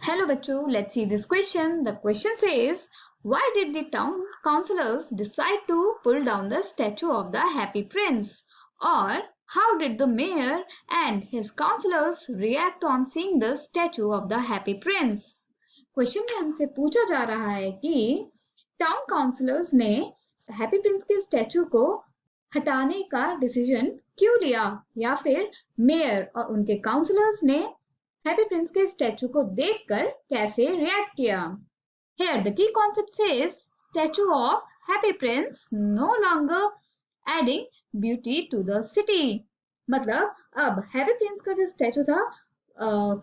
Hello bachcho, let's see this question. The question says, why did the town councillors decide to pull down the statue of the Happy Prince? Or how did the mayor and his councillors react on seeing the statue of the Happy Prince? Question में हमसे पूछा जा रहा है कि town counsellors ने happy Prince के statue को हटाने का डिसीजन क्यों लिया या फिर मेयर और उनके काउंसलर्स ने हैप्पी प्रिंस के स्टैचू को देखकर कैसे रिएक्ट किया? Here the key concept says statue of Happy Prince no longer adding beauty to the city. मतलब अब हैप्पी प्रिंस का जो स्टैचू था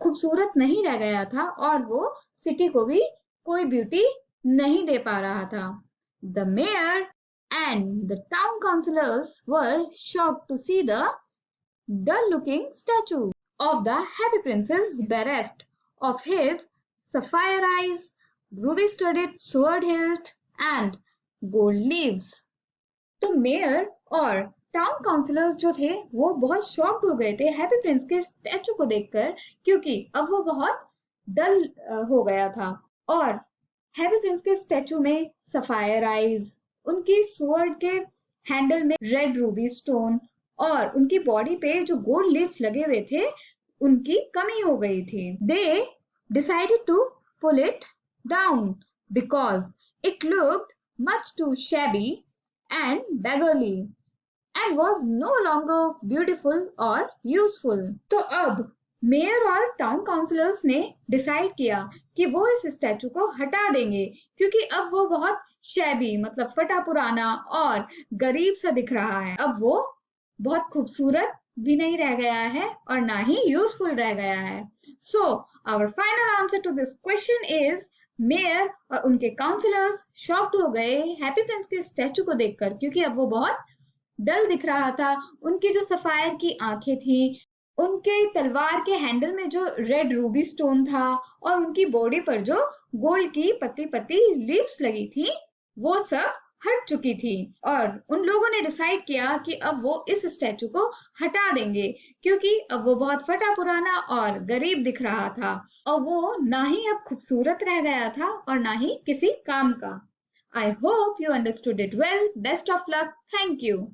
खूबसूरत नहीं रह गया था और वो सिटी को भी कोई ब्यूटी नहीं दे पा रहा था. The mayor and the town councillors were shocked to see the dull looking statue of the Happy Prince is bereft of his sapphire eyes, ruby studded sword hilt, and gold leaves. तो mayor और town counsellors जो थे वो बहुत shocked हो गए थे happy Prince के स्टैचू को देखकर, क्योंकि अब वो बहुत डल हो गया था और हैप्पी प्रिंस के स्टैचू में सफायर आईज, उनकी स्वॉर्ड के हैंडल में रेड रूबी स्टोन और उनकी बॉडी पे जो गोल्ड लीव्स लगे हुए थे उनकी कमी हो गई थी. They decided to pull it down because it looked much too shabby and beggarly and was no longer beautiful or useful. तो अब मेयर और टाउन काउंसलर्स ने डिसाइड किया कि वो इस स्टैचू को हटा देंगे क्योंकि अब वो बहुत शैबी मतलब फटा पुराना और गरीब सा दिख रहा है. अब वो बहुत खूबसूरत भी नहीं रह गया है और ना ही यूजफुल रह गया है. So our final answer to this question is mayor और उनके काउंसलर्स शॉक्ड हो गए हैप्पी प्रिंस के स्टैचू को देखकर, क्योंकि अब वो बहुत डल दिख रहा था. उनकी जो सफायर की आंखें थी, उनके तलवार के हैंडल में जो रेड रूबी स्टोन था और उनकी बॉडी पर जो गोल्ड की पतली पतली लीव्स लगी थी वो सब हट चुकी थी और उन लोगों ने डिसाइड किया कि अब वो इस स्टैचू को हटा देंगे क्योंकि अब वो बहुत फटा पुराना और गरीब दिख रहा था और वो ना ही अब खूबसूरत रह गया था और ना ही किसी काम का. I hope you understood it well. Best of luck. Thank you.